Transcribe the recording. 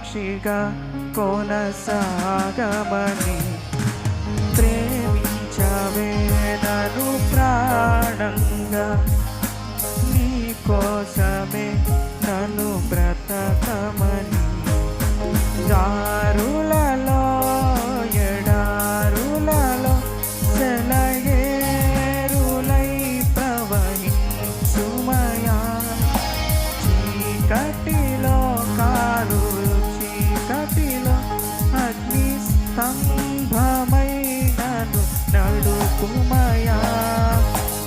సాక్షిగా కొనసాగమని ప్రేమించవే నన్ను ప్రాణంగా, నీ కోసమే నన్ను బ్రతకమని. దారులలో ఎడారులలో సెలయేరులై ప్రవహించుమయా, చీకటిలో కారులు చీకటిలో అగ్ని స్తంభమై నన్ను నడుపుమయా.